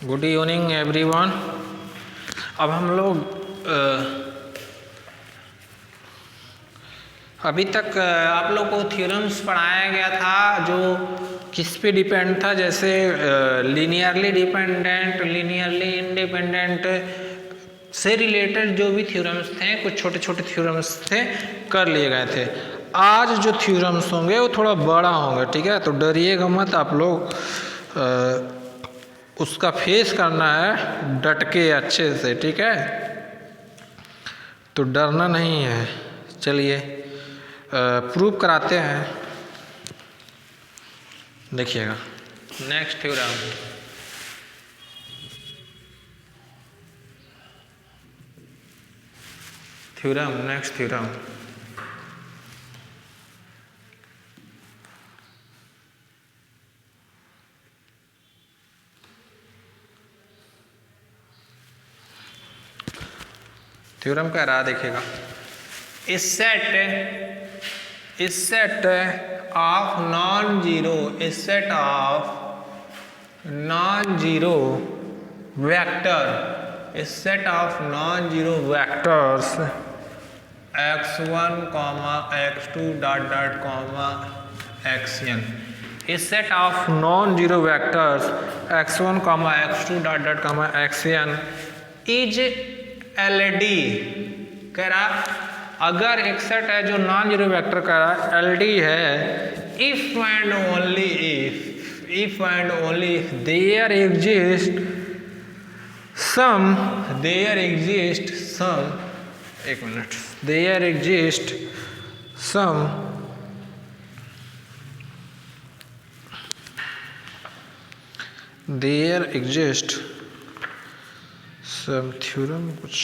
Good evening everyone. अब हम लोग अभी तक आप लोग को थ्योरम्स पढ़ाया गया था जो किस पे डिपेंड था, जैसे लीनियरली डिपेंडेंट, लीनियरली इंडिपेंडेंट से रिलेटेड जो भी थ्योरम्स थे, कुछ छोटे छोटे थ्योरम्स थे, कर लिए गए थे। आज जो थ्योरम्स होंगे वो थोड़ा बड़ा होंगे, ठीक है। तो डरिएगा मत आप लोग, उसका फेस करना है डट के अच्छे से, ठीक है। तो डरना नहीं है। चलिए प्रूव कराते हैं, देखिएगा। Next theorem, next theorem. Theorem कह रहा, देखिएगा। इस सेट ऑफ नॉन जीरो, इस set of non zero vector, इस set of non zero vectors x1, x2 dot dot xn, इस set of non zero vectors x1, x2 dot dot xn is LD। कह रहा अगर एक set है जो non zero vector का LD है, if and only if there exist some, there exist some theorem कुछ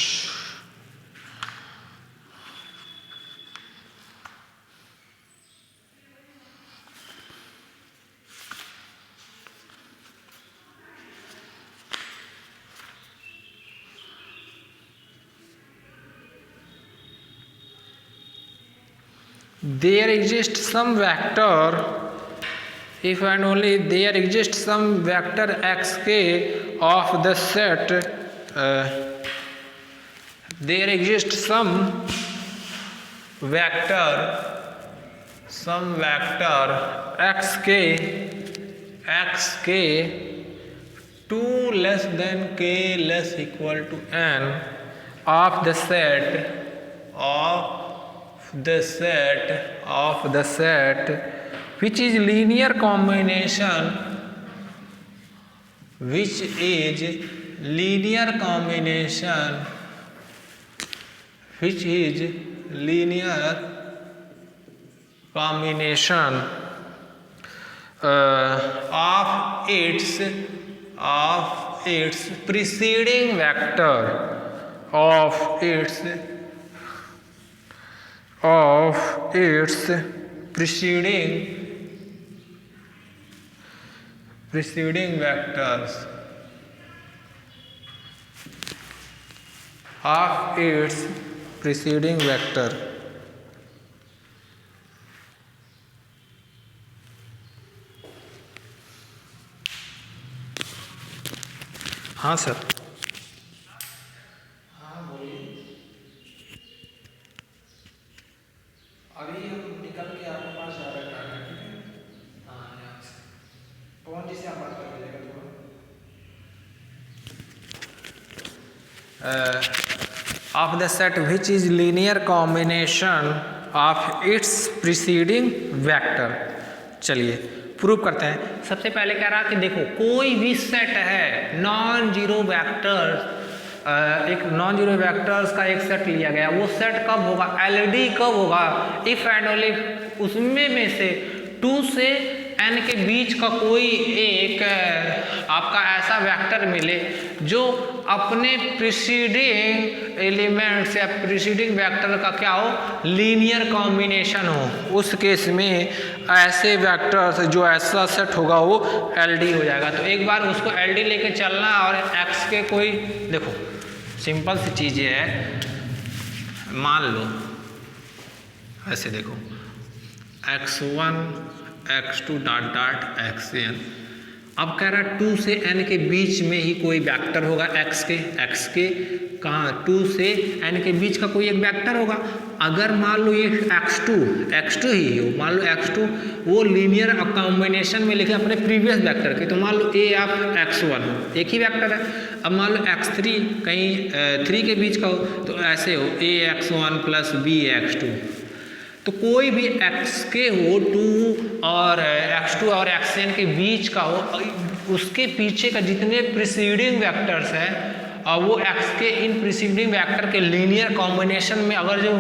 there exists some vector if and only there exists some vector xk of the set, there exists some vector xk 2 less than k less equal to n of the set which is linear combination, of its preceding vector, preceding vectors of its preceding vector। हाँ sir, हाँ बोलिए। अभी हम निकल के आपके पास जा रहे हैं, ठीक है। हाँ यहाँ से कौन जी से आप बात कर लीजिएगा थोड़ा। of the set which is linear combination of its preceding vector। चलिए प्रूव करते हैं। सबसे पहले कह रहा कि देखो कोई भी सेट है नॉन जीरो वेक्टर्स, एक नॉन जीरो वेक्टर्स का एक सेट लिया गया, वो सेट कब होगा, LD कब होगा, इफ एंड ओनली उसमें में से 2 से n के बीच का कोई एक आपका ऐसा वेक्टर मिले जो अपने प्रीसीडिंग एलिमेंट्स या प्रीसीडिंग वेक्टर का क्या हो, लीनियर कॉम्बिनेशन हो। उस केस में ऐसे वेक्टर्स जो ऐसा सेट होगा वो LD हो जाएगा। तो एक बार उसको LD लेके चलना, और x के कोई, देखो सिंपल सी चीज़ ये है, मान लो ऐसे देखो x1 x2 dot dot xn अब कह रहा है 2 से n के बीच में ही कोई वेक्टर होगा x के कहाँ 2 से n के बीच का कोई एक वेक्टर होगा। अगर मान लो ये x2 ही हो, मान लो x2 वो लीनियर कॉम्बिनेशन में लिखे अपने प्रीवियस वेक्टर के, तो मान लो a ऑफ x1 एक ही वेक्टर है। अब मान लो x3 कहीं 3 के बीच का हो, तो ऐसे हो ax1 प्लस bx2। तो कोई भी x के हो 2 और x2 और xn के बीच का हो, उसके पीछे का जितने प्रीसीडिंग वेक्टर्स हैं और वो x के इन प्रीसीडिंग वेक्टर के लीनियर कॉम्बिनेशन में अगर जो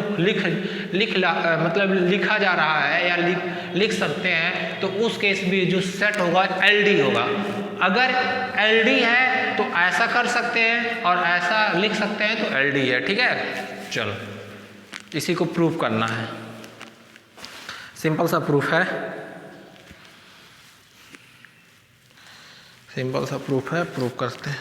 मतलब लिखा जा रहा है या लिख सकते हैं, तो उस केस में जो सेट होगा LD होगा। अगर LD है तो ऐसा कर सकते हैं और ऐसा लिख सकते हैं तो LD है। ठीक है, चलो इसी को प्रूव करना है, सिंपल सा प्रूफ है, प्रूव करते हैं।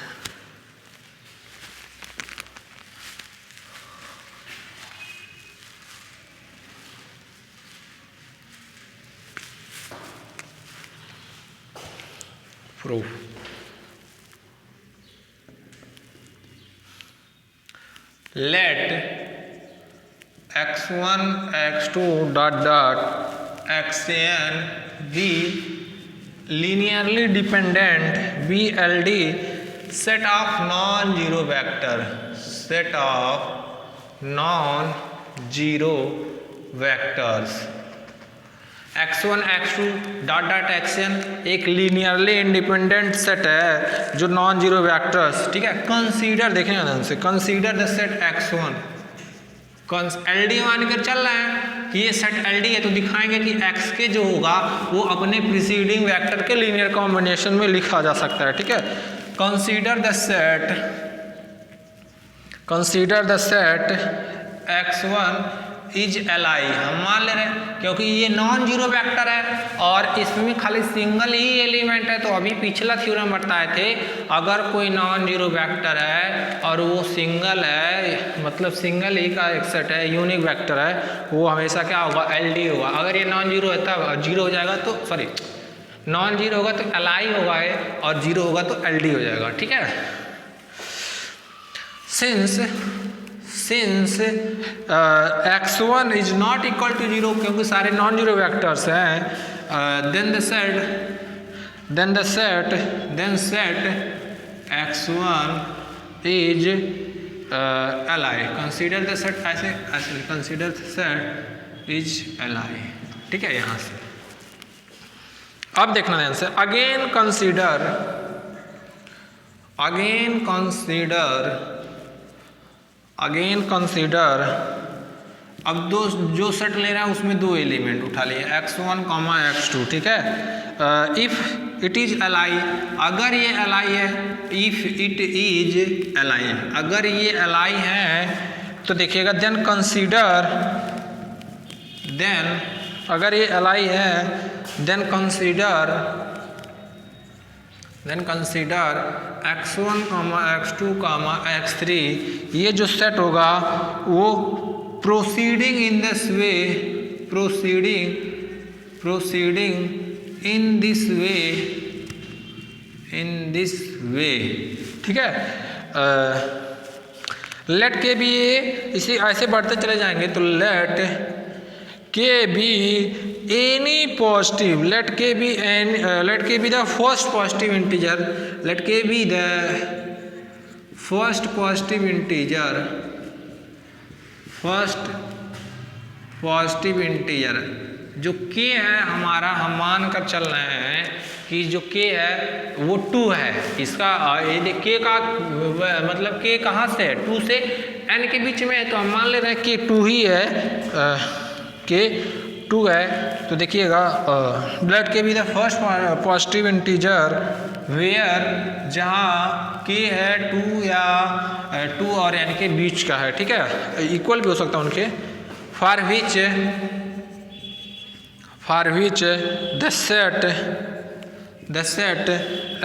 Proof late x1 x2 xn be linearly dependent BLD set of non-zero vectors x1 x2 xn एक लीनियरली इंडिपेंडेंट सेट है जो नॉन जीरो वेक्टर्स। ठीक है, कंसीडर देखेंगे ध्यान से, consider the set x1 LD मानकर चल रहा है कि ये सेट LD है, तो दिखाएंगे कि x के जो होगा वो अपने प्रीसीडिंग वेक्टर के लीनियर कॉम्बिनेशन में लिखा जा सकता है। ठीक है, consider the set x1 is Li। हम मान ले रहे हैं क्योंकि ये नॉन जीरो वेक्टर है और इसमें खाली सिंगल ही एलिमेंट है। तो अभी पिछला थ्योरम बताए थे, अगर कोई नॉन जीरो वेक्टर है और वो सिंगल है, मतलब सिंगल ही का एक सेट है, यूनिक वेक्टर है, वो हमेशा क्या होगा LD होगा। अगर ये नॉन जीरो है तब जीरो हो जाएगा, तो सॉरी नॉन जीरो होगा तो Li होगा है और जीरो होगा तो LD हो जाएगा। ठीक है, since x1 is not equal to zero, क्योंकि सारे नॉन जीरो वेक्टर्स हैं, then set x1 is Li। Consider the set ऐसे consider the set is Li। ठीक है, यहाँ से अब देखना ध्यान से, अगेन कंसीडर अब जो सेट ले रहा है उसमें दो एलिमेंट उठा लिए x1, x2। ठीक है, इफ इट इज Li, अगर ये Li है, इफ इट इज Li है, अगर ये Li है तो देखिएगा देन कंसीडर, अगर ये Li है then consider x1, x2, x3, ये जो सेट होगा वो प्रोसीडिंग इन दिस वे। ठीक है, लेट के भी इसी ऐसे बढ़ते चले जाएंगे, तो let k be any positive, let k be the first positive integer, let k be the first positive integer जो k है हमारा, हम मान कर चल रहे हैं कि जो k है वो 2 है। इसका ये k का मतलब k कहाँ से है, 2 से n के बीच में है, तो हम मान ले रहे हैं कि 2 ही है, k 2 है। तो देखिएगा let k be the first positive integer where, जहाँ k है 2 या 2 और n के बीच का है। ठीक है, इक्वल भी हो सकता है उनके, for which the set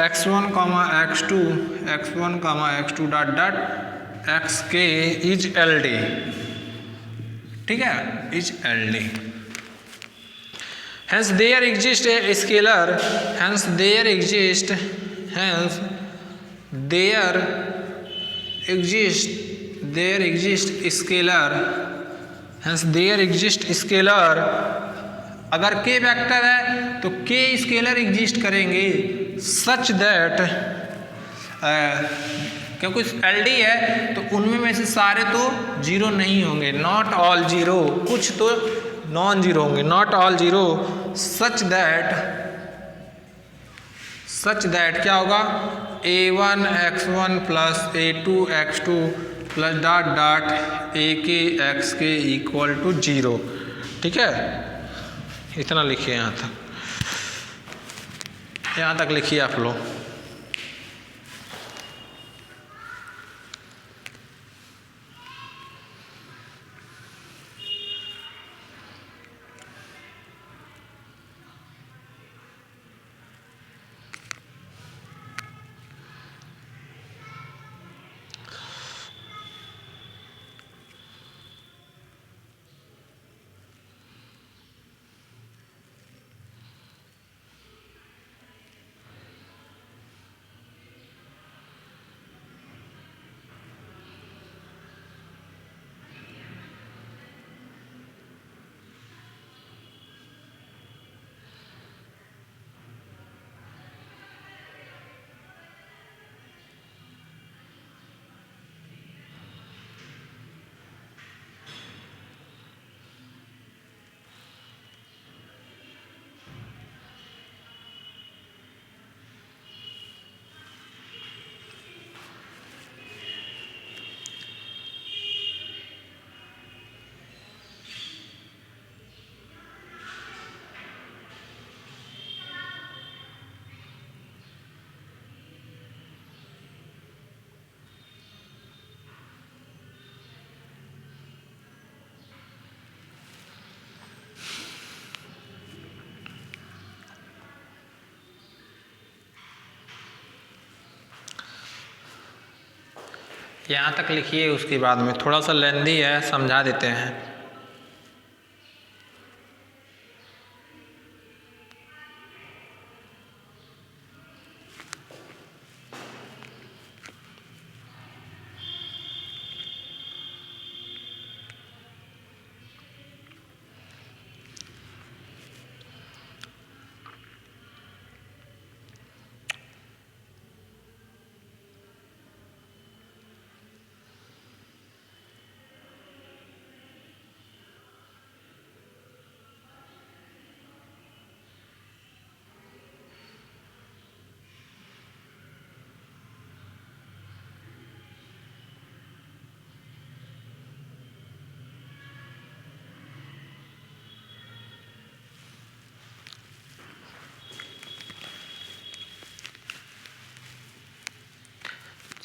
x1, x2 xk is LD। ठीक है, is LD Hence there exists a scalar, hence there exists scalar, hence there exists scalar। अगर k वेक्टर है तो k स्केलर एग्जिस्ट करेंगे सच दैट, क्योंकि L D है तो उनमें में से सारे तो जीरो नहीं होंगे, नॉट ऑल जीरो, कुछ तो नॉन जीरो होंगे, not all zero, such that क्या होगा, a1 x1 plus a2 x2 plus dot dot ak xk equal to zero. ठीक है, इतना लिखिए, यहाँ तक लिखिए आप लोग। यहाँ तक लिखिए, उसके बाद में थोड़ा सा लेंदी है, समझा देते हैं।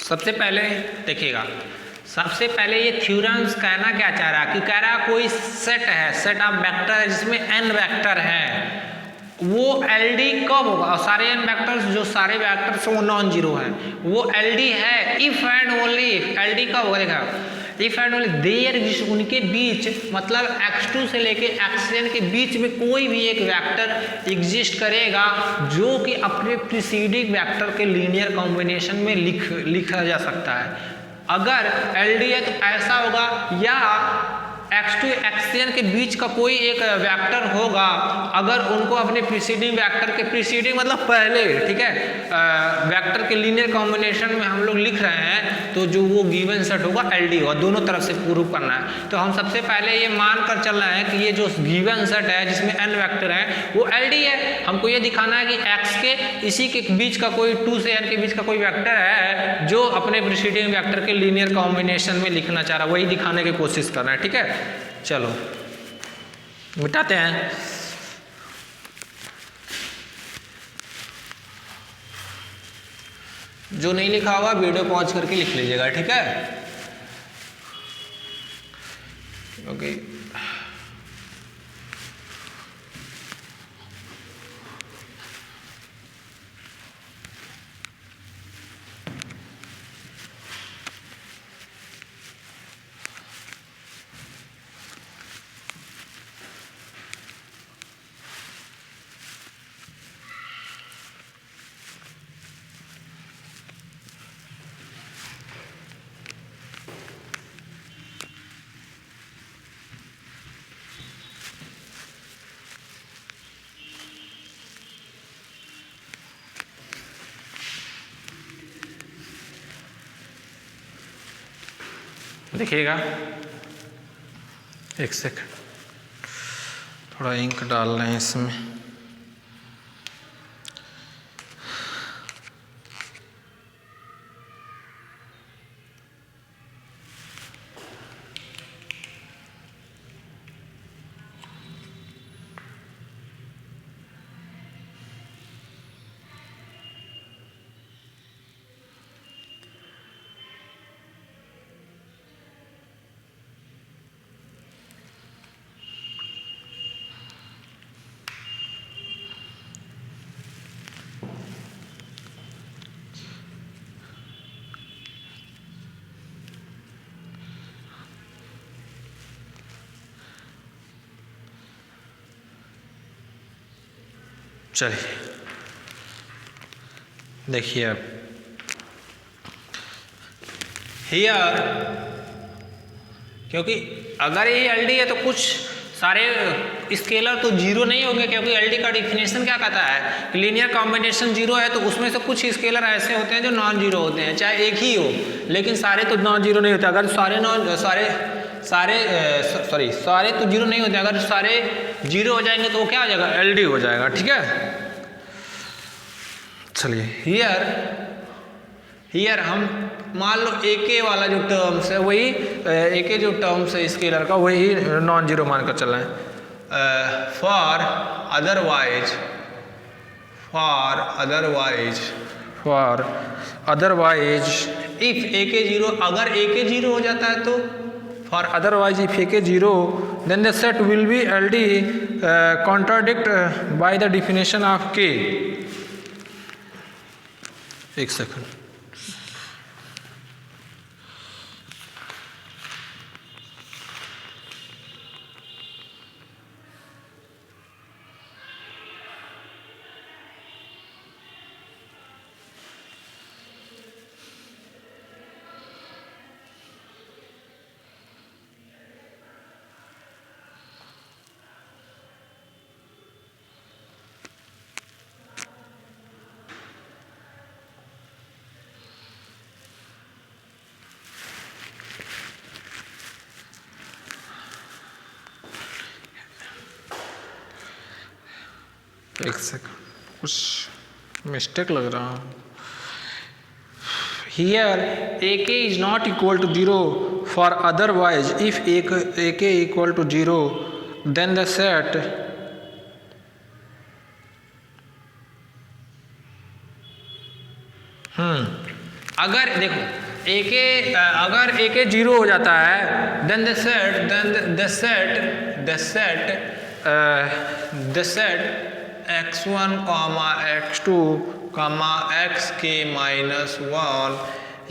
सबसे पहले देखिएगा, सबसे पहले ये थ्योरम्स कहना क्या चाह रहा है कि कह रहा कोई सेट है, सेट ऑफ वेक्टर है जिसमें n वेक्टर है, वो LD कब होगा, और सारे n वेक्टर्स जो सारे वेक्टर्स वो नॉन जीरो हैं, वो LD है if and only if. LD कब होगा, देखा, if and only there exist, उनके बीच मतलब x2 से लेके xn के बीच में कोई भी एक वेक्टर एग्जिस्ट करेगा जो कि अपने प्रीसीडिंग वेक्टर के लीनियर कॉम्बिनेशन में लिखा जा सकता है। अगर LD है तो ऐसा होगा, या x2 xn के बीच का कोई एक वेक्टर होगा अगर उनको अपने प्रीसीडिंग वेक्टर के प्रीसीडिंग मतलब पहले, ठीक है, वेक्टर के लीनियर कॉम्बिनेशन में हम लोग लिख रहे हैं तो जो वो गिवन सेट होगा LD होगा। दोनों तरफ से प्रूव करना है, तो हम सबसे पहले ये मान कर चल रहे हैं कि ये जो गिवन सेट है जिसमें n वेक्टर है वो LD है। हमको ये दिखाना है कि x के इसी के बीच का कोई 2 से n के बीच का कोई वेक्टर है जो अपने प्रीसीडिंग वेक्टर के लीनियर कॉम्बिनेशन में लिखना चाह रहा है, वही दिखाने की कोशिश कर रहे हैं। ठीक है, चलो मिटाते हैं। जो नहीं लिखा होगा वीडियो पॉज करके लिख लीजिएगा, ठीक है, ओके। देखिएगा, एक सेकंड, थोड़ा इंक डाल रहे हैं इसमें। चलिए देखिए, अब हियर, क्योंकि अगर ये एल डी है तो कुछ सारे स्केलर तो जीरो नहीं होंगे, क्योंकि एल डी का डिफिनेशन क्या कहता है कि लीनियर कॉम्बिनेशन जीरो है, तो उसमें से कुछ स्केलर ऐसे होते हैं जो नॉन जीरो होते हैं, चाहे एक ही हो, लेकिन सारे तो नॉन जीरो नहीं होते। अगर सारे तो जीरो नहीं होते, अगर सारे जीरो हो जाएंगे तो वो क्या हो जाएगा, एल डी हो जाएगा। ठीक है, चलिए हियर हम मान लो ए के वाला जो टर्म्स है वही ए के जो टर्म्स है स्केलर का वही नॉन जीरो मानकर चल रहे हैं। For otherwise if a k zero, अगर ए के जीरो हो जाता है तो for otherwise if a k zero then the set will be L D contradict by the definition of k. एक सेकंड, कुछ मिस्टेक लग रहा है। Here a k is not equal to zero for otherwise if a k equal to zero then the set अगर देखो अगर a k zero हो जाता है then the set x1, x2, xk minus 1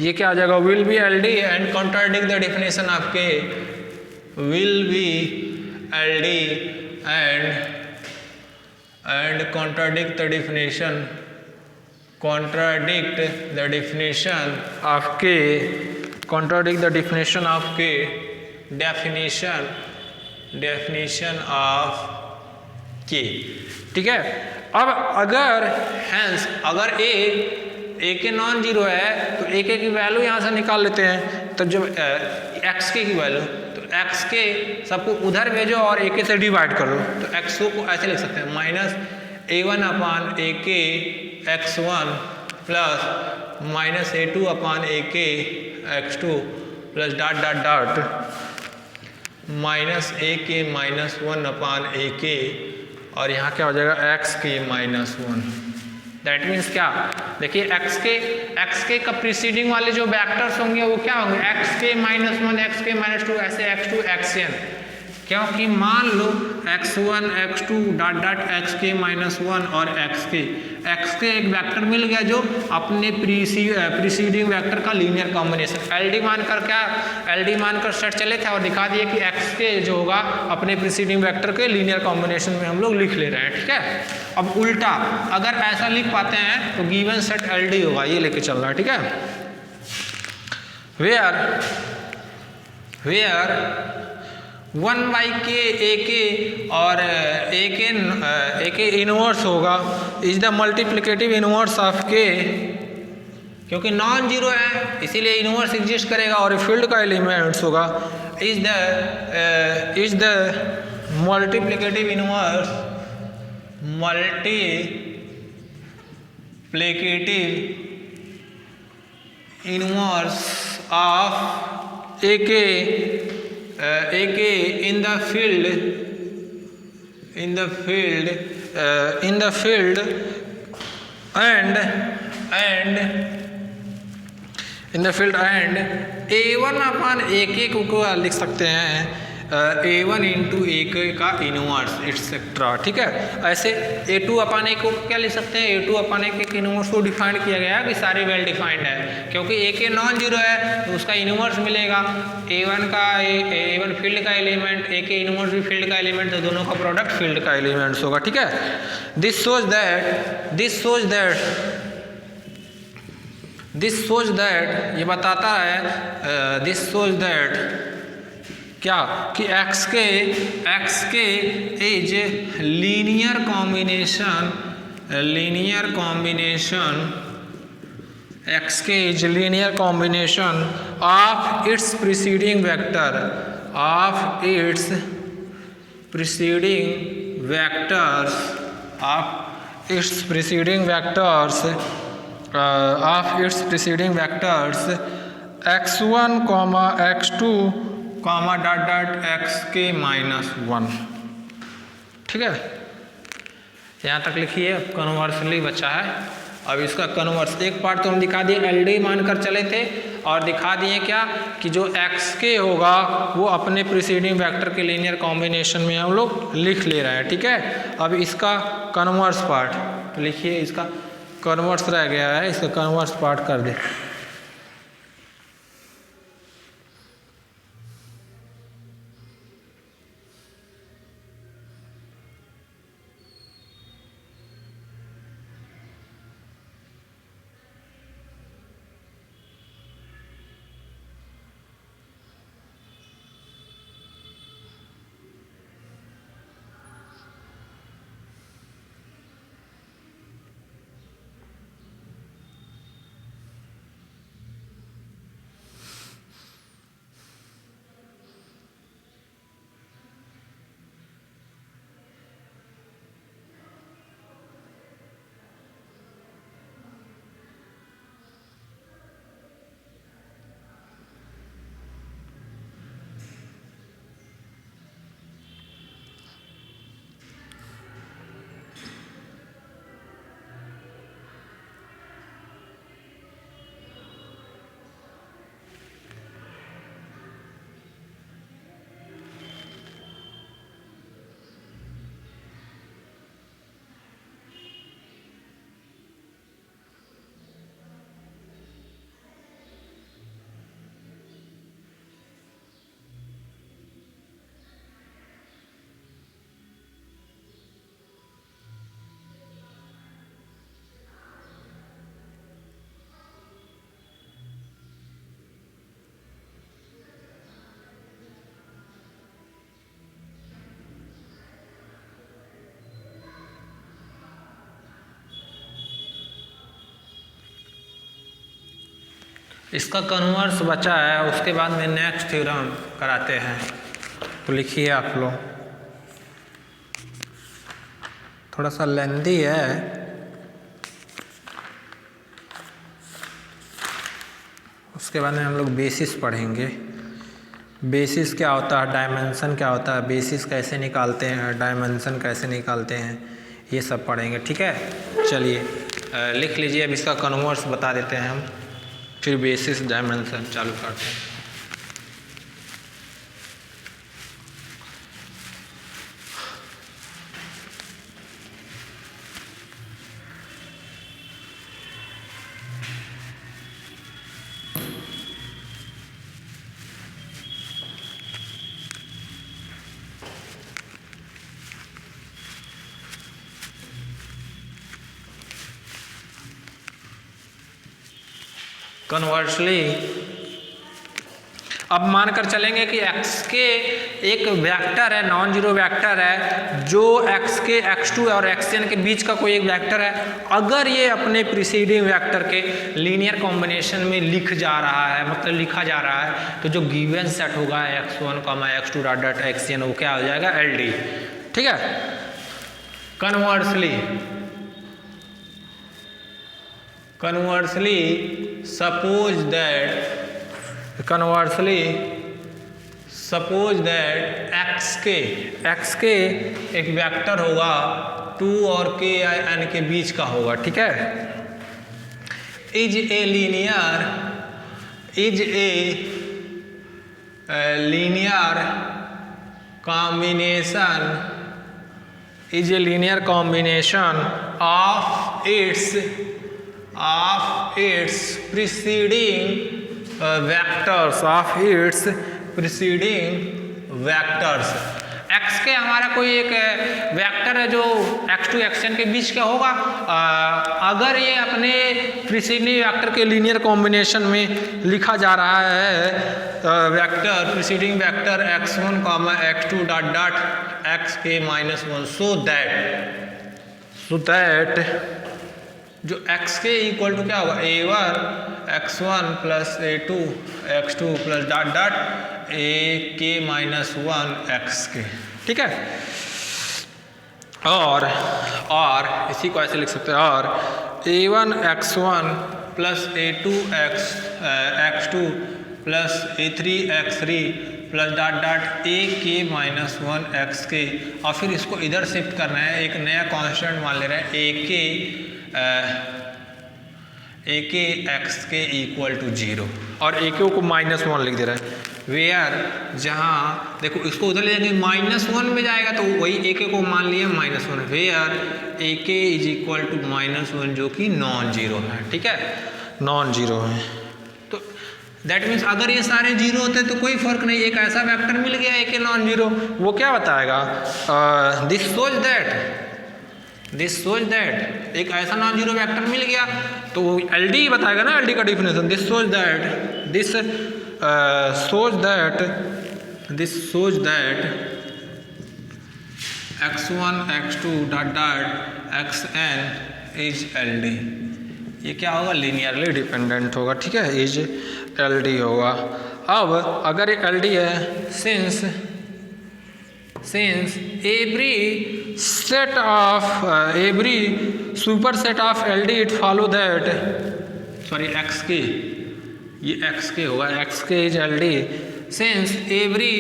ये क्या आ जाएगा, will be L D and contradict the definition of k, will be L D and contradict the definition of k, definition of k. ठीक है, अब अगर हैंस अगर a के नॉन जीरो है तो ए के की वैल्यू यहाँ से निकाल लेते हैं, तो जब एक्स के की वैल्यू तो एक्स के सबको उधर भेजो और ए के से डिवाइड कर दो, तो एक्स को ऐसे लिख सकते हैं माइनस A1 अपान ए के x1 plus minus A2 upon a k x2 plus dot dot dot minus a k minus 1 upon a के, और यहाँ क्या हो जाएगा एक्स के माइनस 1। दैट मीन्स क्या, देखिए एक्स के का प्रीसीडिंग वाले जो वेक्टर्स होंगे वो क्या होंगे, एक्स के माइनस 1, एक्स के माइनस 2, ऐसे x2 xn, क्योंकि मान लो x1 x2 dot dot x के माइनस 1 और एक्स के एक वेक्टर मिल गया जो अपने प्रीसीडिंग वेक्टर का लीनियर कॉम्बिनेशन एलडी मानकर सेट चले थे और दिखा दिए कि एक्स के जो होगा अपने प्रीसीडिंग वेक्टर के लीनियर कॉम्बिनेशन में हम लोग लिख ले रहे हैं। ठीक है, अब उल्टा अगर ऐसा लिख पाते हैं तो गिवन सेट एलडी होगा, ये लेके चल रहा है। ठीक है, वेयर 1 बाई के ए के और ए के इनवर्स होगा is the multiplicative inverse of के क्योंकि नॉन जीरो है इसीलिए इनवर्स एग्जिस्ट करेगा और फील्ड का एलिमेंट्स होगा is the multiplicative inverse of AK in the field and A1 upon AK को लिख सकते हैं A1 इंटू AK का इनवर्स एक्सेट्रा, ठीक है। ऐसे A2 अपन AK को क्या लिख सकते हैं, A2 अपन AK के इनवर्स को डिफाइंड किया गया है कि सारे वेल डिफाइंड है, क्योंकि AK नॉन जीरो है तो उसका इनवर्स मिलेगा A1 फील्ड का एलिमेंट, AK इनवर्स भी फील्ड का एलिमेंट, तो दोनों का प्रोडक्ट फील्ड का एलिमेंट्स होगा, ठीक है। दिस सोज दैट ये बताता है दिस सोज दैट क्या कि x के is linear combination of its preceding vectors x1, x2, xk -1, ठीक है। यहाँ तक लिखिए, कन्वर्सली बचा है। अब इसका कन्वर्स एक पार्ट तो हम दिखा दिए, LD मानकर चले थे और दिखा दिए क्या कि जो xk होगा वो अपने प्रीसीडिंग वेक्टर के लीनियर कॉम्बिनेशन में हम लोग लिख ले रहे हैं, ठीक है। अब इसका कन्वर्स पार्ट तो लिखिए, इसका कन्वर्स रह गया है, इसका कन्वर्स पार्ट कर दे। इसका कन्वर्स बचा है, उसके बाद में नेक्स्ट थ्योरम कराते हैं। तो लिखिए आप लोग, थोड़ा सा लेंदी है, उसके बाद में हम लोग बेसिस पढ़ेंगे। बेसिस क्या होता है, डायमेंशन क्या होता है, बेसिस कैसे निकालते हैं, डायमेंशन कैसे निकालते हैं, ये सब पढ़ेंगे, ठीक है। चलिए लिख लीजिए, अब इसका कन्वर्स बता देते हैं हम, फिर बेसिस डायमेंशन चालू करते हैं। Conversely, अब मानकर चलेंगे कि x के एक वेक्टर है, नॉन जीरो वेक्टर है, जो x के x2 और xn के बीच का कोई एक वेक्टर है। अगर ये अपने प्रीसीडिंग वेक्टर के लीनियर कॉम्बिनेशन में लिख जा रहा है, मतलब लिखा जा रहा है, तो जो गिवन सेट होगा x1, x2 dot dot xn वो क्या हो जाएगा, LD। ठीक है। Conversely, suppose that x के एक वेक्टर होगा 2 और k या n के बीच का होगा। ठीक है। Is a linear combination of its preceding vectors। x के हमारा कोई एक वेक्टर है जो x2 xn के बीच का होगा। अगर ये अपने प्रीसीडिंग वेक्टर के लीनियर कॉम्बिनेशन में लिखा जा रहा है vector, preceding vector x1, x2 dot dot xk -1, so that जो xk इक्वल टू क्या होगा, a1 x1 plus a2 x2 plus dot dot ak -1 xk। ठीक है। और इसी को ऐसे लिख सकते हैं, और a1 x1 plus a2 x2 plus a3 x3 plus dot dot ak -1 xk। और फिर इसको इधर शिफ्ट करना है, एक नया कांस्टेंट मान ले रहे हैं ak x के इक्वल टू 0 और ak को -1 लिख दे रहा है। वेयर, जहाँ देखो इसको उधर ले जाएंगे -1 में जाएगा तो वही ak को मान लिया -1। Where ak is equal to -1 जो कि नॉन जीरो है। ठीक है, नॉन जीरो है। तो दैट मीन्स अगर ये सारे जीरो होते तो कोई फर्क नहीं, एक ऐसा वेक्टर मिल गया ak नॉन जीरो, वो क्या बताएगा, दिस सोच दैट एक ऐसा नॉन जीरो वेक्टर मिल गया तो LD बताएगा ना, LD का डिफिनेशन। दिस सोच that x1 x2 dot dot xn is LD। ये क्या होगा, लीनियरली डिपेंडेंट होगा। ठीक है, इज LD होगा। अब अगर ये LD है, since every superset of LD it follow that, sorry xk, ये xk होगा, xk is LD since every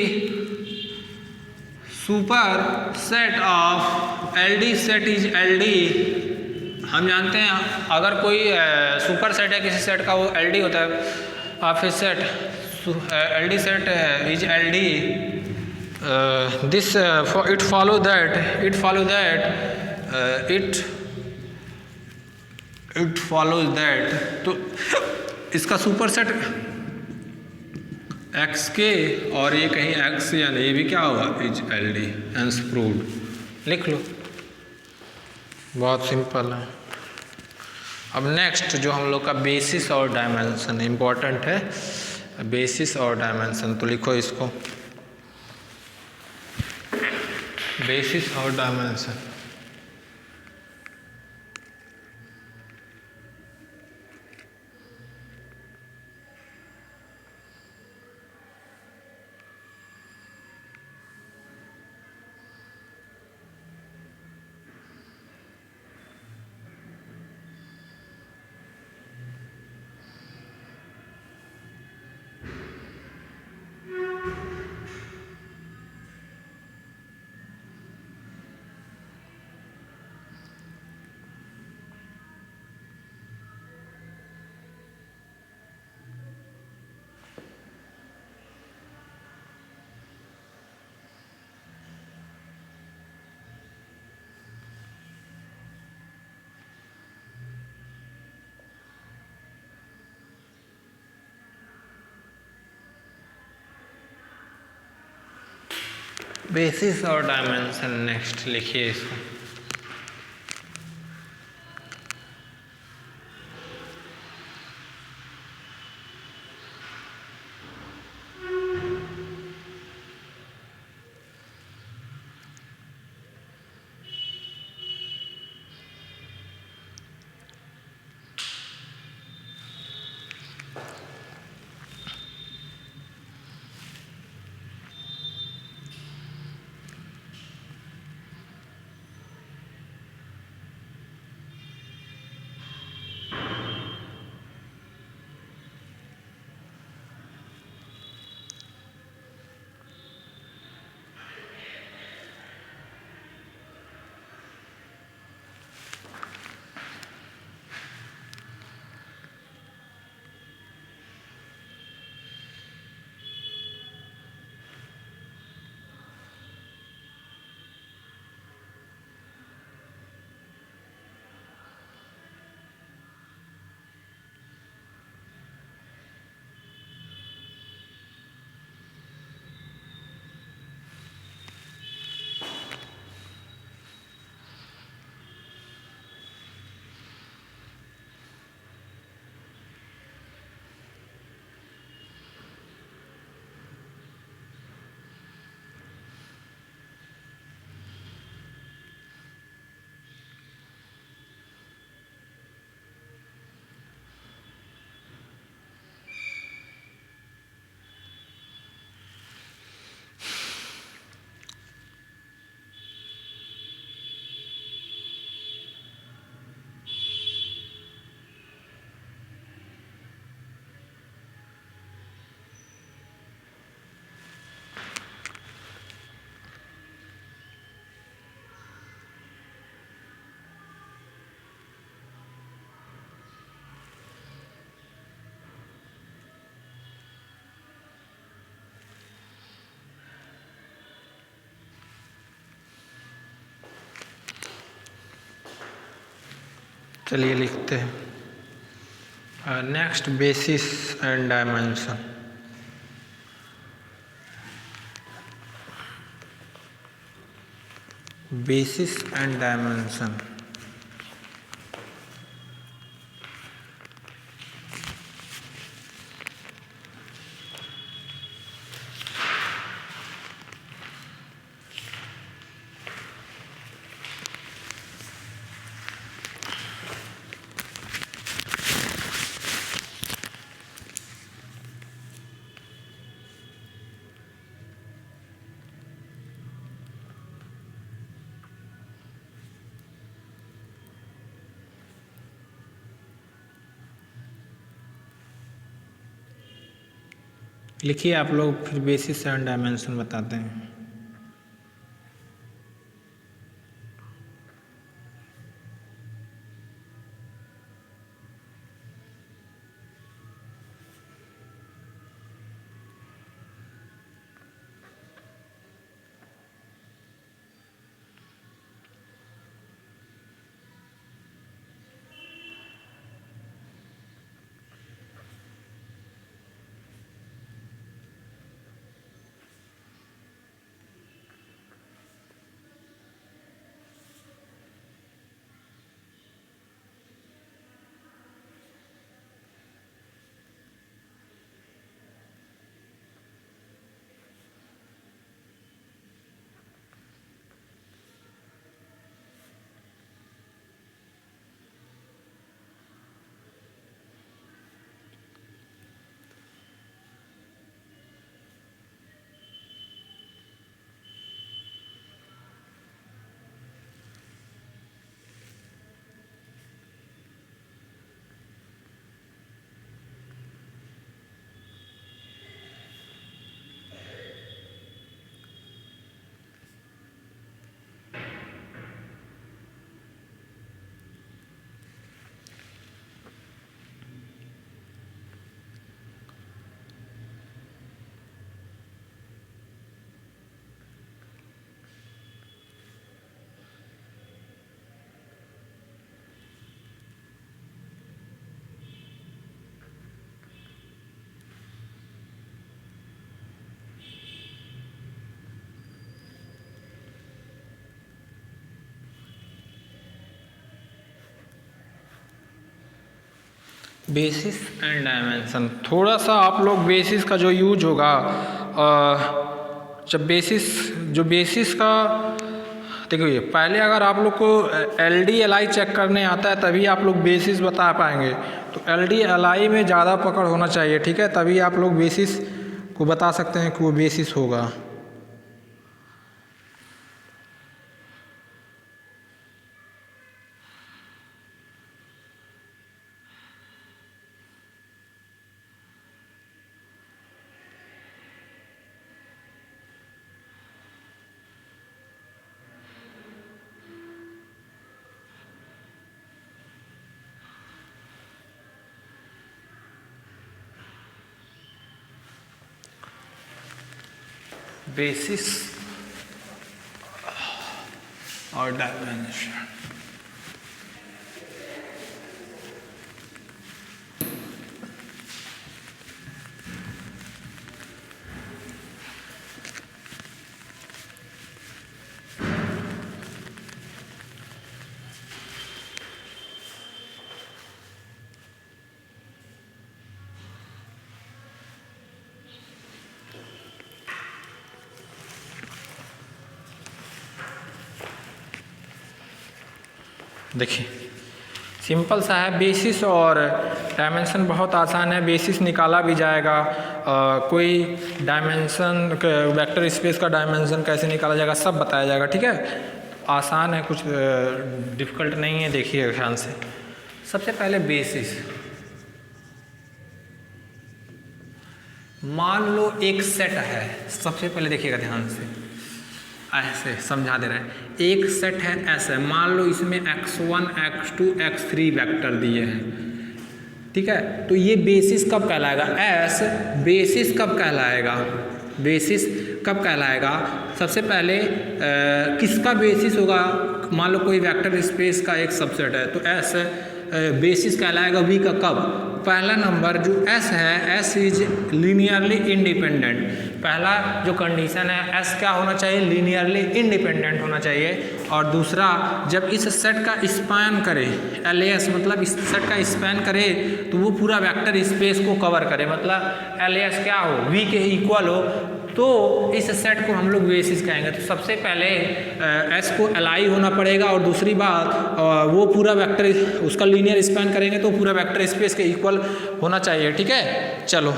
superset of LD set is LD। हम जानते हैं अगर कोई सुपर सेट है किसी सेट का वो LD होता है। आप इस set LD set is LD, it follow that तो इसका सुपर सेट xk और ये कहीं x यानी ये भी क्या होगा, इज LD, हेंस प्रूव्ड। लिख लो, बहुत सिंपल है। अब नेक्स्ट जो हम लोग का बेसिस और डायमेंशन इम्पोर्टेंट है, बेसिस और डायमेंशन। तो लिखो इसको, बेसिस और डायमेंशन। बेसिस और डायमेंशन नेक्स्ट लिखिए इसको। चलिए लिखते हैं next basis and dimension. Basis and dimension लिखिए आप लोग, फिर बेसिस एंड डायमेंशन बताते हैं। बेसिस एंड डायमेंशन, थोड़ा सा आप लोग बेसिस का जो यूज होगा, जब बेसिस का देखिए पहले अगर आप लोग को LD LI चेक करने आता है तभी आप लोग बेसिस बता पाएंगे। तो LD LI में ज़्यादा पकड़ होना चाहिए, ठीक है, तभी आप लोग बेसिस को बता सकते हैं कि वो बेसिस होगा। बेसिस और डायमेंशन। देखिए सिंपल सा है, बेसिस और डायमेंशन बहुत आसान है, बेसिस निकाला भी जाएगा। कोई डायमेंशन वेक्टर स्पेस का डायमेंशन कैसे निकाला जाएगा सब बताया जाएगा, ठीक है, आसान है, कुछ डिफ़िकल्ट नहीं है। देखिए ध्यान से, सबसे पहले बेसिस, मान लो एक सेट है, सबसे पहले देखिएगा ध्यान से, ऐसे समझा दे रहे हैं, एक सेट है ऐसे, मान लो इसमें x1 x2 x3 वेक्टर दिए हैं, ठीक है, तो ये बेसिस कब कहलाएगा, एस बेसिस कब कहलाएगा, बेसिस कब कहलाएगा, सबसे पहले किसका बेसिस होगा, मान लो कोई वेक्टर स्पेस का एक सबसेट है, तो एस बेसिस कहलाएगा वी का कब, पहला नंबर जो एस है, एस इज लीनियरली इंडिपेंडेंट, पहला जो कंडीशन है एस क्या होना चाहिए, लीनियरली इंडिपेंडेंट होना चाहिए। और दूसरा, जब इस सेट का स्पैन करे, LAS मतलब इस सेट का स्पैन करे तो वो पूरा वेक्टर स्पेस को कवर करे, मतलब LAS क्या हो, V के इक्वल हो, तो इस सेट को हम लोग बेसिस कहेंगे। तो सबसे पहले S को LI होना पड़ेगा, और दूसरी बात वो पूरा वेक्टर उसका लीनियर स्पैन करेंगे तो पूरा वेक्टर स्पेस के इक्वल होना चाहिए, ठीक है। चलो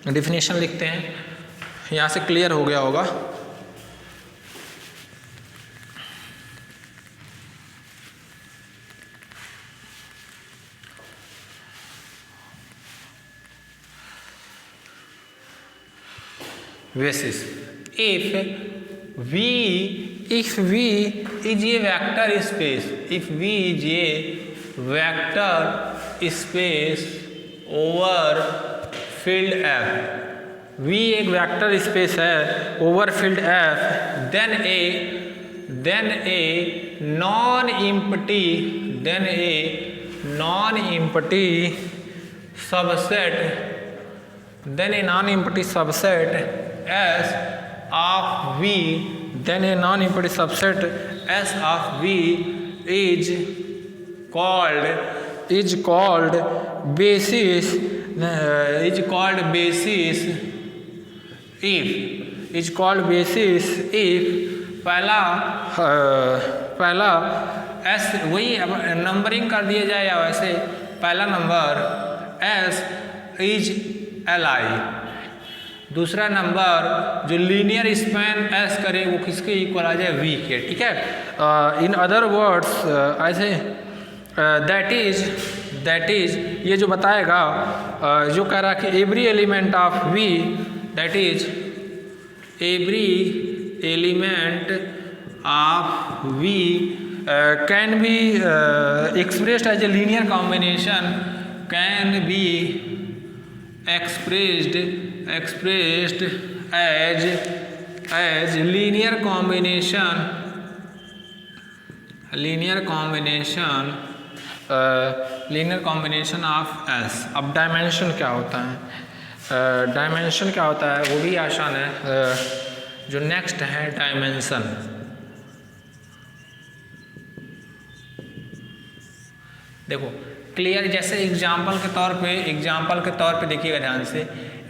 डिफिनेशन लिखते हैं, यहाँ से क्लियर हो गया होगा। basis, if V is a vector space, if V is a vector space over field F, V एक वेक्टर स्पेस है over field F, then a non-empty subset, then a non-empty subset S of V, then a non-empty subset S of V is called basis, if पहला S वही numbering कर दिया जाए या वैसे, पहला नंबर S इज LI, दूसरा number जो लीनियर स्पैन S करे वो किसके इक्वल आ जाए, V के, ठीक है। इन अदर वर्ड्स ऐसे दैट इज ये जो बताएगा, जो कह रहा कि every element of V, that is every element of V can be expressed as a linear combination, can be expressed as linear combination of S। अब डायमेंशन क्या होता है, डायमेंशन क्या होता है वो भी आसान है। जो नेक्स्ट है डायमेंशन, देखो क्लियर, जैसे एग्जाम्पल के तौर पे देखिएगा ध्यान से,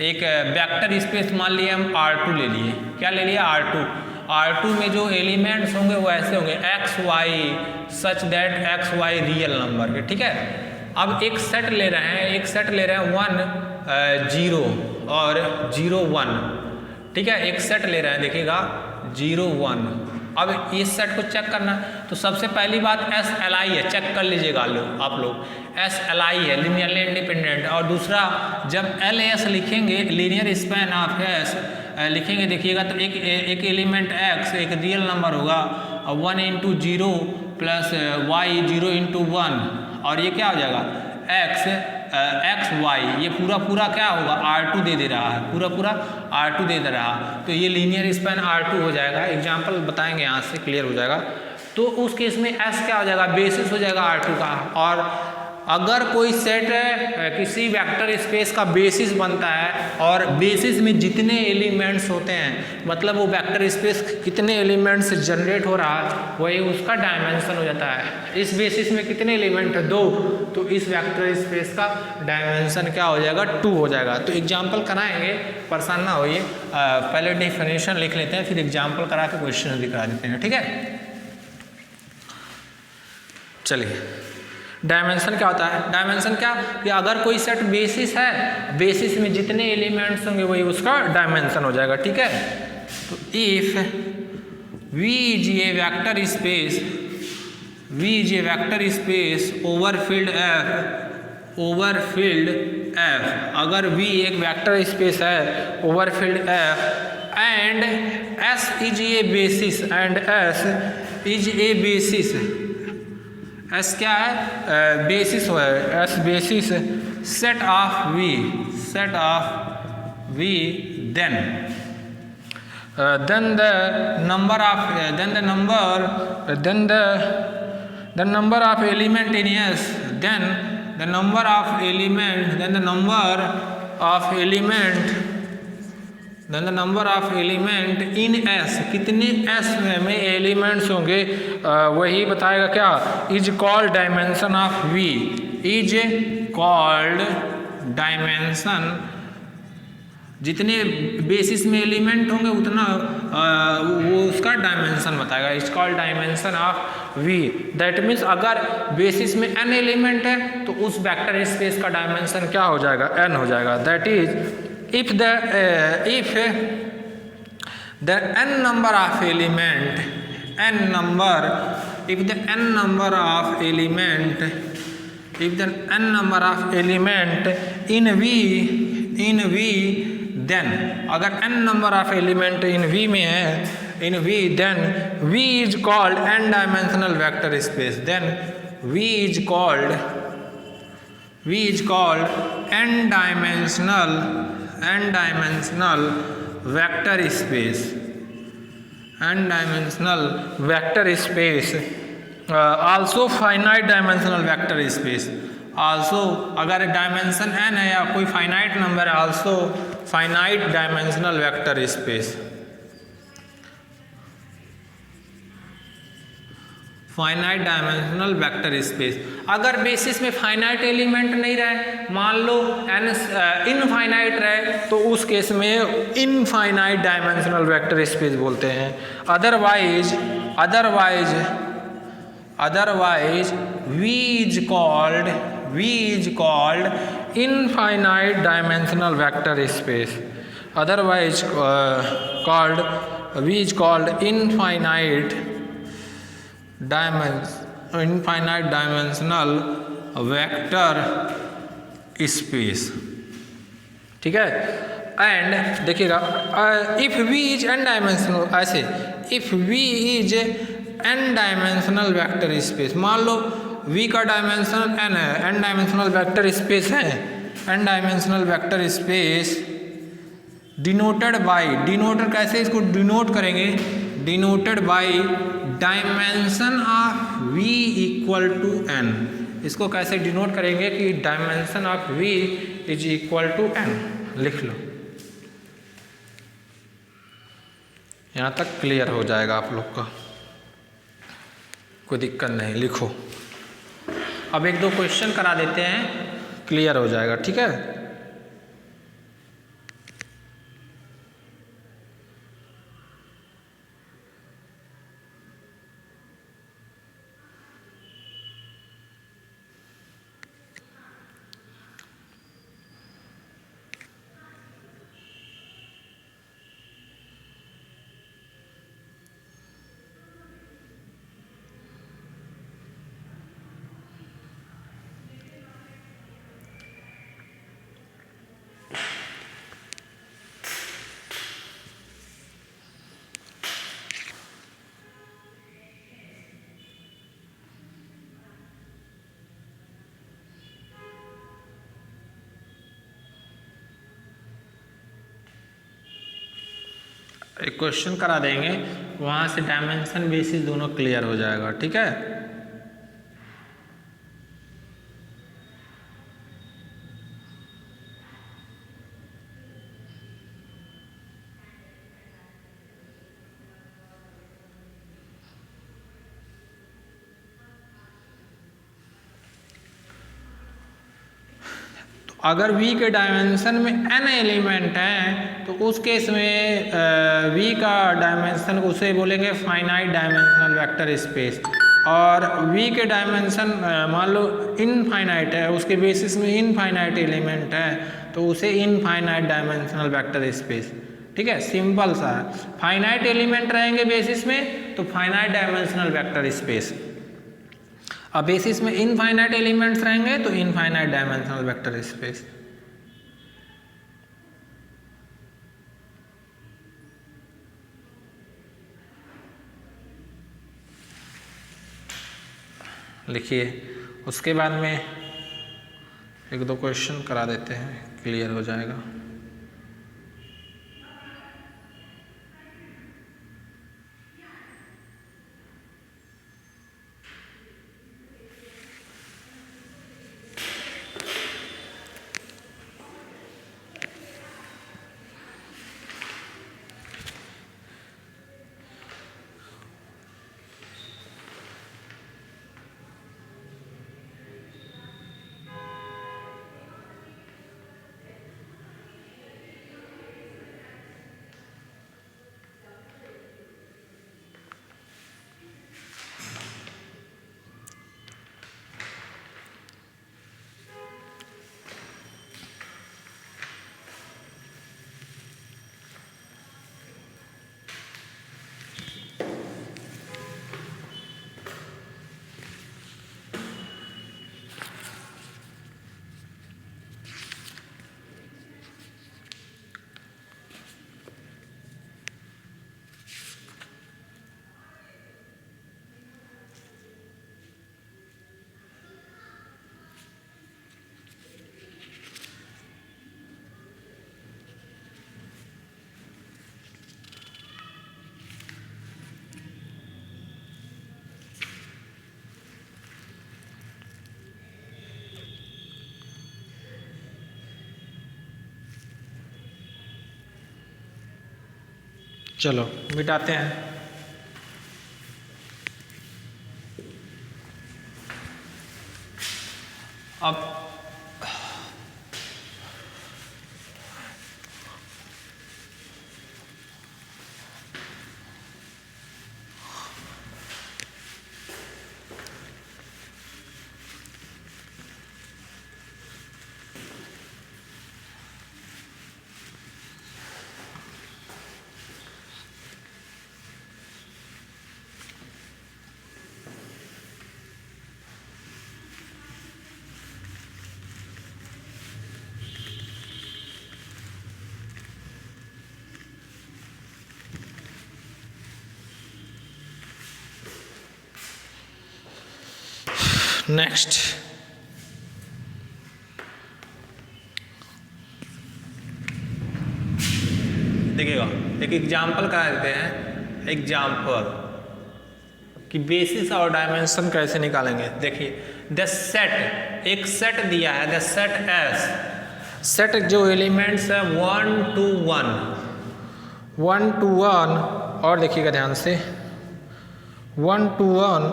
एक वेक्टर स्पेस मान लिया हम R2 ले लिए, क्या ले लिया R2, R2 में जो एलिमेंट्स होंगे वो ऐसे होंगे x y such that x y real number के, ठीक है। अब एक सेट ले रहे हैं 1 0 और 0 1, ठीक है। एक सेट ले रहे हैं, देखिएगा 0 1। अब इस सेट को चेक करना, तो सबसे पहली बात SLI है, चेक कर लीजिएगा आप लोग, SLI है, लीनियरली इंडिपेंडेंट। और दूसरा जब LS लिखेंगे, लीनियर स्पैन ऑफ S लिखेंगे, देखिएगा तो एक एलिमेंट x एक रियल नंबर होगा, 1 × 0 प्लस y 0 × 1, और ये क्या हो जाएगा x y, ये पूरा क्या होगा R2 दे रहा है, पूरा R2 दे रहा, तो ये लीनियर स्पैन R2 हो जाएगा। एग्जाम्पल बताएंगे, यहाँ से क्लियर हो जाएगा। तो उस केस में S क्या हो जाएगा, बेसिस हो जाएगा R2 का। और अगर कोई सेट किसी वेक्टर स्पेस का बेसिस बनता है और बेसिस में जितने एलिमेंट्स होते हैं, मतलब वो वेक्टर स्पेस कितने एलिमेंट्स जनरेट हो रहा है वही उसका डायमेंशन हो जाता है। इस बेसिस में कितने एलिमेंट है, 2, तो इस वेक्टर स्पेस का डायमेंशन क्या हो जाएगा, 2 हो जाएगा। तो एग्जाम्पल कराएंगे, परेशान ना होइए, पहले डेफिनेशन लिख लेते हैं, फिर एग्जाम्पल करा के क्वेश्चन दिखा देते हैं, ठीक है। चलिए, डायमेंशन क्या होता है, डायमेंशन क्या कि अगर कोई सेट बेसिस है, बेसिस में जितने एलिमेंट्स होंगे वही उसका डायमेंशन हो जाएगा, ठीक है। तो if V is a vector space, V is a vector space overfilled F, अगर V एक वेक्टर स्पेस है overfilled F, and S is a basis, and S is a basis, S क्या है, बेसिस है, S basis set of V, then the number of element in S, then the number of element in S, कितने S में elements होंगे वही बताएगा क्या, is called dimension of V, is called dimension, जितने बेसिस में element होंगे उतना वो उसका डायमेंशन बताएगा, is called dimension of V। That means अगर बेसिस में n एलिमेंट है तो उस वेक्टर स्पेस का डायमेंशन क्या हो जाएगा, n हो जाएगा। That is if the n number of element in V, then अगर n number of element in V में है, then V is called n dimensional vector space, then V is called n dimensional vector space, also finite dimensional vector space, also अगर dimension n है या कोई finite number है, also finite dimensional vector space, finite dimensional vector space. अगर basis में finite element नहीं रहे, मान लो n इनफाइनाइट रहे, तो उस केस में इनफाइनाइट डायमेंशनल वेक्टर स्पेस बोलते हैं। Otherwise V is called infinite dimensional vector space, otherwise V is called infinite dimensional vector space, ठीक है। एंड देखिएगा, if V is n dimensional, ऐसे if V is n dimensional vector space, मान लो V का dimension n है, n dimensional vector space है, n dimensional vector space denoted by, denoted कैसे इसको डिनोट करेंगे, denoted by dimension of V equal to n। इसको कैसे डिनोट करेंगे कि dimension of V is equal to n, लिख लो। यहाँ तक क्लियर हो जाएगा आप लोग का, कोई दिक्कत नहीं, लिखो। अब एक दो क्वेश्चन करा देते हैं, क्लियर हो जाएगा, ठीक है। एक क्वेश्चन करा देंगे, वहाँ से डायमेंशन बेसिस दोनों क्लियर हो जाएगा, ठीक है। अगर V के डायमेंशन में n एलिमेंट हैं तो उस केस में V का डायमेंशन उसे बोलेंगे फाइनाइट डायमेंशनल वेक्टर स्पेस, और V के डायमेंशन मान लो इनफाइनाइट है, उसके बेसिस में इनफाइनाइट एलिमेंट है तो उसे इनफाइनाइट डायमेंशनल वेक्टर स्पेस, ठीक है। सिंपल सा है, फाइनाइट एलिमेंट रहेंगे बेसिस में तो फाइनाइट डायमेंशनल वेक्टर स्पेस, अब बेसिस में इनफाइनाइट एलिमेंट्स रहेंगे तो इनफाइनाइट डायमेंशनल वेक्टर स्पेस। लिखिए, उसके बाद में एक दो क्वेश्चन करा देते हैं, क्लियर हो जाएगा। चलो मिटाते हैं। अब नेक्स्ट देखिएगा, एक एग्जाम्पल करा देते हैं। एग्जाम्पल कि बेसिस और डायमेंशन कैसे निकालेंगे। देखिए, द सेट, एक सेट दिया है, द सेट एस, सेट जो एलिमेंट्स है 1 to 1 और देखिएगा ध्यान से 1 to 1,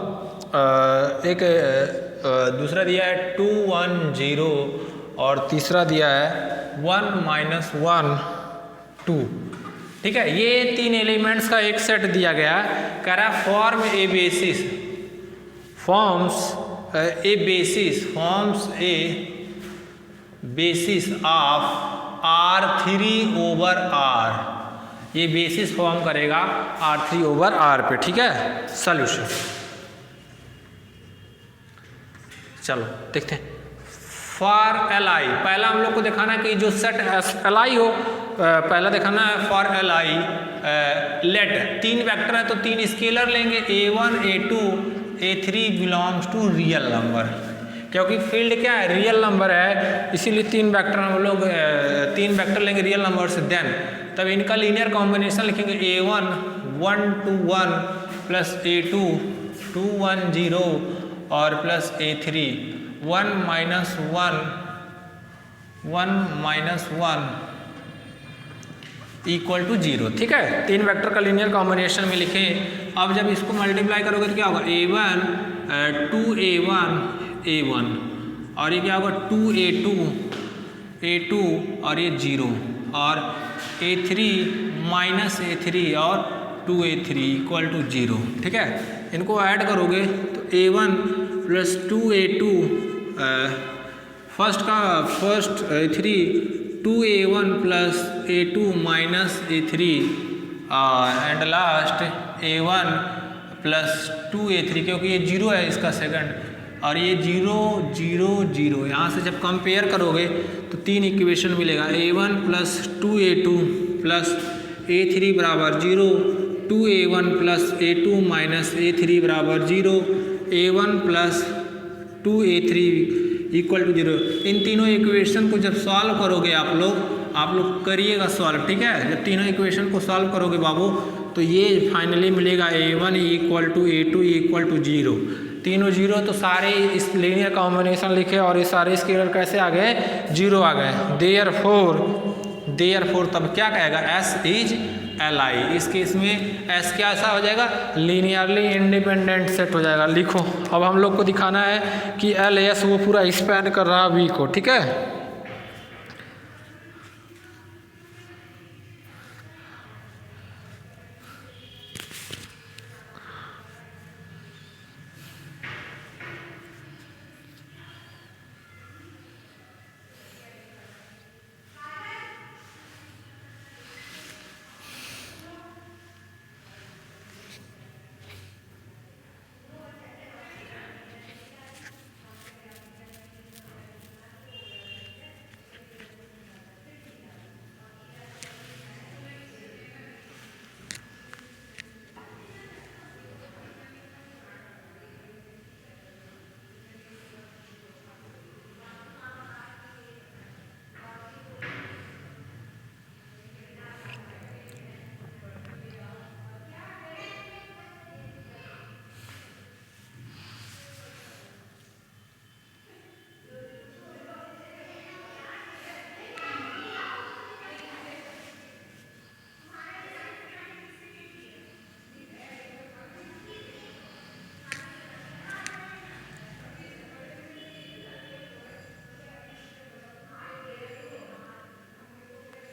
एक दूसरा दिया है 2 1 0 और तीसरा दिया है 1 - 1 2, ठीक है। ये तीन एलिमेंट्स का एक सेट दिया गया, कह रहा है form A basis, forms a basis of R3/R, ये बेसिस फॉर्म करेगा R3/R पे, ठीक है। सॉल्यूशन चलो देखते हैं। फॉर Li, पहला हम लोग को दिखाना है कि जो सेट Li हो, पहला दिखाना है फॉर Li लेट, तीन वेक्टर है तो तीन स्केलर लेंगे, A1 A2 A3 belongs to real number, क्योंकि फील्ड क्या है, रियल नंबर है, इसीलिए तीन वेक्टर हम लोग तीन वेक्टर लेंगे रियल नंबर से। देन तब इनका लीनियर कॉम्बिनेशन लिखेंगे A1 1 2 1 प्लस A2 2 1 0 और plus A3 1 minus 1 equal to 0। ठीक है, 3 वेक्टर का लीनियर कॉम्बिनेशन में लिखें। अब जब इसको मल्टीप्लाई करोगे तो क्या होगा, A1 2A1 A1 और ये क्या होगा 2A2 और ये 0 और A3 माइनस A3 और 2A3 इक्वल टू 0। ठीक है, इनको ऐड करोगे तो A1 plus 2A2 first A3 2A1 plus A2 minus A3 and last A1 plus 2A3 क्योंकि ये 0 है इसका सेकंड और ये 0 0 0। यहाँ से जब कंपेयर करोगे तो 3 इक्वेशन मिलेगा। A1 plus 2A2 plus A3 बराबर 0, 2A1 plus A2 minus A3 बराबर 0, A1 plus 2A3 equal to 0। इन तीनों इक्वेशन को जब सॉल्व करोगे आप लोग करिएगा सॉल्व। ठीक है, जब तीनों इक्वेशन को सॉल्व करोगे बाबू तो ये फाइनली मिलेगा A1 equal to A2 equal to 0। तीनों 0 तो सारे इस लीनियर कॉम्बिनेशन लिखे और ये सारे स्केलर कैसे आ गए, 0 आ गए। देयरफॉर तब क्या कहेगा, S इज Li। इस केस में S क्या ऐसा हो जाएगा, लीनियरली इंडिपेंडेंट सेट हो जाएगा। लिखो, अब हम लोग को दिखाना है कि LS वो पूरा स्पैन कर रहा V को। ठीक है,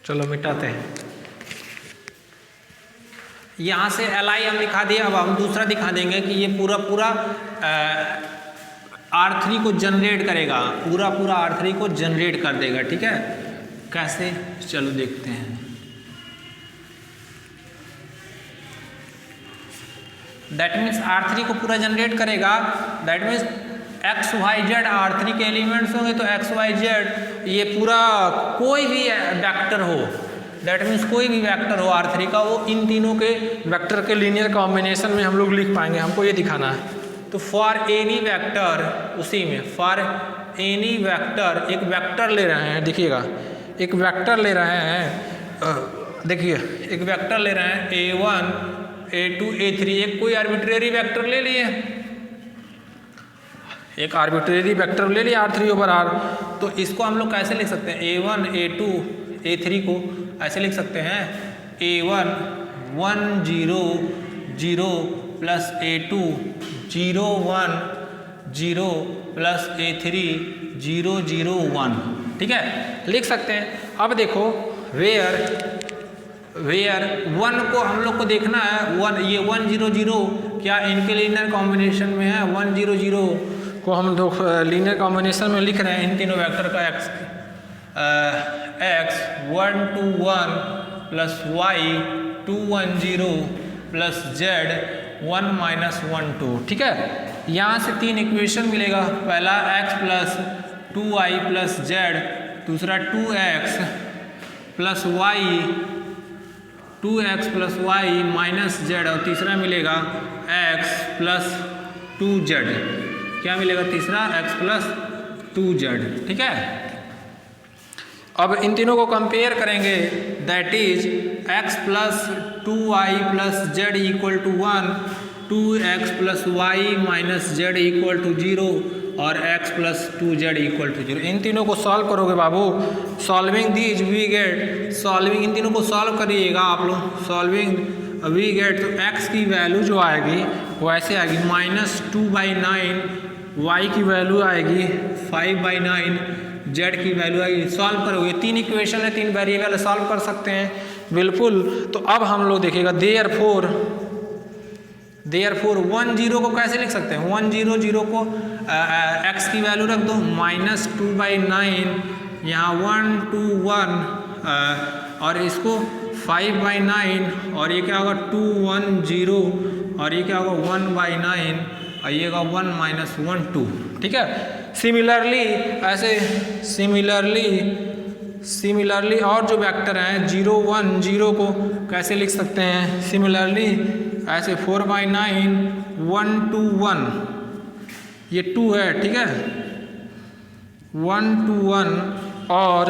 चलो मिटाते हैं। यहाँ से Li हम दिखा दिए। अब हम दूसरा दिखा देंगे कि ये पूरा R3 को जनरेट करेगा, पूरा R3 को जनरेट कर देगा। ठीक है, कैसे, चलो देखते हैं। दैट मीन्स R3 को पूरा जनरेट करेगा। That means x y z R3 के एलिमेंट्स होंगे तो एक्स वाई जेड ये पूरा कोई भी वेक्टर हो, दैट मीन्स कोई भी वेक्टर हो R3 का, वो इन तीनों के वेक्टर के लीनियर कॉम्बिनेशन में हम लोग लिख पाएंगे। हमको ये दिखाना है। तो फॉर एनी वेक्टर, उसी में फॉर एनी वेक्टर, एक वेक्टर ले रहे हैं, देखिएगा एक वेक्टर ले रहे हैं, देखिए एक वेक्टर ले रहे हैं A1 A2 A3, एक कोई आर्बिट्रेरी वेक्टर ले लिए, एक आर्बिट्रेरी वेक्टर ले लिया R3 ओवर R। तो इसको हम लोग कैसे लिख सकते हैं, A1 A2 A3 को ऐसे लिख सकते हैं A1 1 0 0 plus A2 0 1 0 plus A3 0 0 1। ठीक है, लिख सकते हैं। अब देखो वेयर 1 को हम लोग को देखना है, 1 ये 1 0 0 क्या इनके लीनियर कॉम्बिनेशन में है। 1 0 0 को हम लोग लीनियर कॉम्बिनेशन में लिख रहे हैं इन तीनों वेक्टर का x 1 2 1 plus y 2 1 0 plus z 1 minus 1 2। ठीक है, यहाँ से 3 इक्वेशन मिलेगा। पहला x plus 2y plus z, दूसरा 2x plus y 2x plus y minus z, और तीसरा मिलेगा x प्लस 2z। क्या मिलेगा तीसरा, x प्लस 2z। ठीक है, अब इन तीनों को कंपेयर करेंगे, that is x plus 2y plus z equal to 1, 2x plus y minus z equal to 0 और x plus 2z equal to 0। इन तीनों को सॉल्व करोगे बाबू, solving these we get, solving इन तीनों को सॉल्व करिएगा आप लोग, सॉल्विंग वी गेट, तो x की वैल्यू जो आएगी वो ऐसे आएगी -2/9, y की वैल्यू आएगी 5/9, z की वैल्यू आएगी। सॉल्व करोगे, 3 इक्वेशन है, 3 वेरिएबल सॉल्व कर सकते हैं बिल्कुल। तो अब हम लोग देखेगा देयरफॉर 1 0 को कैसे लिख सकते हैं, 1 0 0 को x की वैल्यू रख दो -2/9, यहाँ 1 2 1 और इसको 5/9 और ये क्या होगा 2 1 0 और ये क्या होगा 1/9 और ये होगा 1 - 1 2। ठीक है, सिमिलरली ऐसे सिमिलरली और जो वेक्टर हैं 0 1 0 को कैसे लिख सकते हैं, सिमिलरली ऐसे 4/9 1 2 1, ये 2 है, ठीक है, 1 2 1 और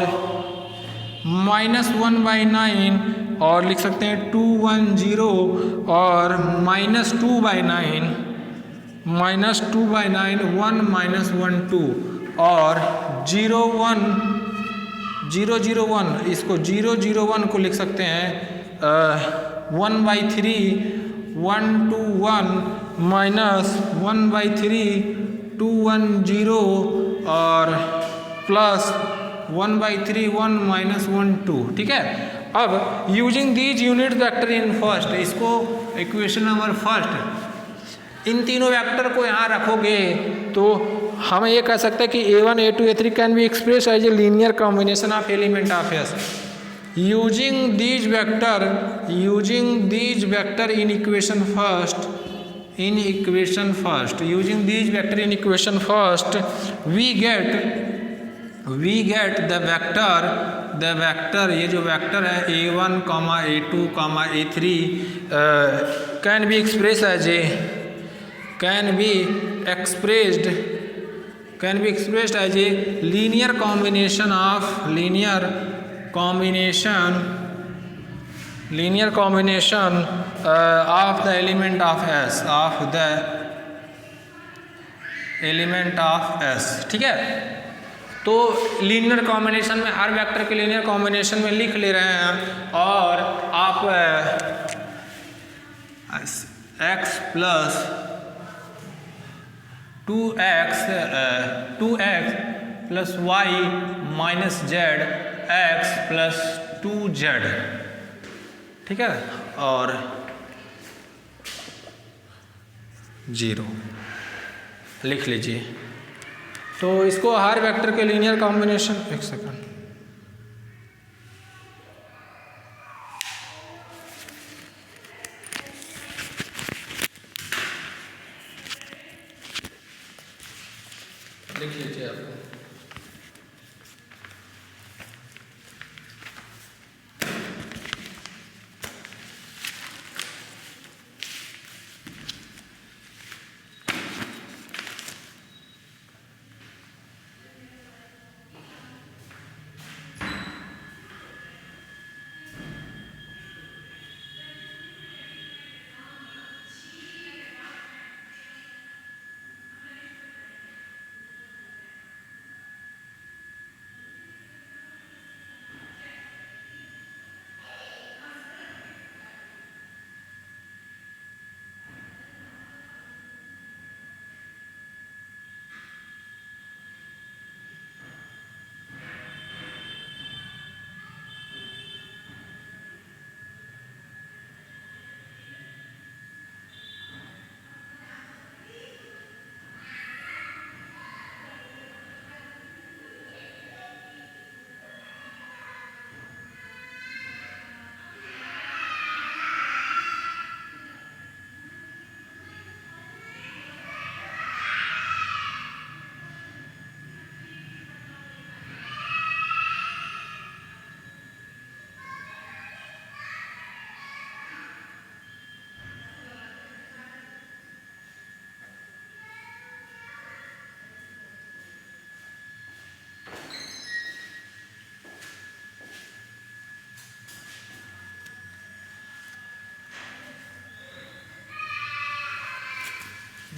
-1/9 और लिख सकते हैं 2 1 0 और -2/9 1 - 1 2 और 0 1 0 0 1, इसको 0 0 1 को लिख सकते हैं 1/3 1 2 1 -1/3 2 1 0 और प्लस 1/3 1 - 1 2। ठीक है, अब using these unit vector in first, इसको इक्वेशन नंबर फर्स्ट, इन तीनों वेक्टर को यहाँ रखोगे तो हम ये कह सकते हैं कि a1 a2 a3 can be express as a linear combination of element of S। Using these vector in equation first, using these vector in equation first, we get the vector, ये जो वेक्टर है a1, a2, a3 can be expressed as a linear combination of the element of S, ठीक है। तो linear combination में हर vector के linear combination में लिख ले रहे हैं और आप x plus 2x plus y minus Z x plus 2z, ठीक है, और 0 लिख लीजिए। तो इसको हर वेक्टर के लीनियर कॉम्बिनेशन, एक सेकंड, लिख लीजिए आप।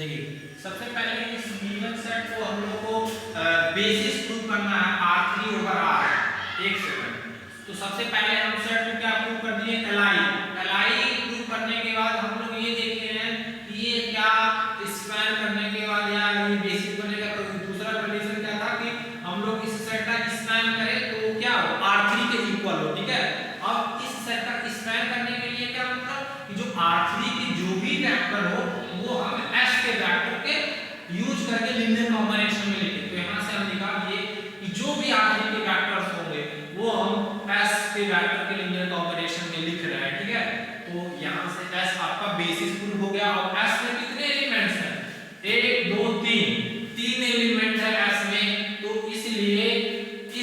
देखिए सबसे पहले इस गिवन सेट को हम लोग को बेसिस प्रूव करना है R3 ओवर R। एक सेकंड, तो सबसे पहले हम सेट को क्या प्रूव कर दिए, एलआई प्रूव करने के बाद हम लोग ये देखते हैं कि ये क्या स्पैन करने के बाद या ये बेसिस बनेगा। तो दूसरा कंडीशन क्या था कि हम लोग इस सेट का स्पैन करें तो क्या हो, R3 के इक्वल हो। ठीक है, अब इस सेट का स्पैन करने के लिए क्या मतलब कि जो R3 के जो भी वेक्टर हो वो हम S के वेक्टर के यूज करके लीनियर कॉम्बिनेशन में लिखें। तो यहाँ से हम निकाल दिए कि जो भी R3 के वेक्टर्स होंगे वो हम S के वेक्टर के लीनियर कॉम्बिनेशन में लिख रहे हैं। ठीक है, तो यहाँ से S आपका बेसिस प्रूफ हो गया। और S में कितने एलिमेंट्स हैं, 1 2 3 एलिमेंट है S में। तो इसलिए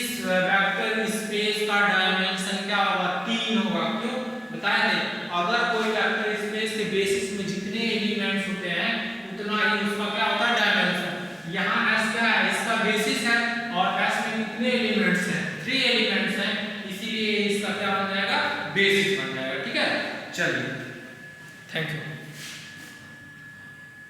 इस वेक्टर स्पेस का डायमेंशन क्या होगा, 3 होगा। क्यों बताए थे, अगर कोई वेक्टर स्पेस के बेसिस में जितने एलिमेंट्स होते हैं उतना ही उसका क्या होता है, डायमेंशन। यहाँ S क्या है, इसका बेसिस है और S में कितने एलिमेंट्स हैं, 3 एलिमेंट्स हैं, इसीलिए इसका क्या बन जाएगा, बेसिस बन जाएगा। ठीक है, चलिए, थैंक यू।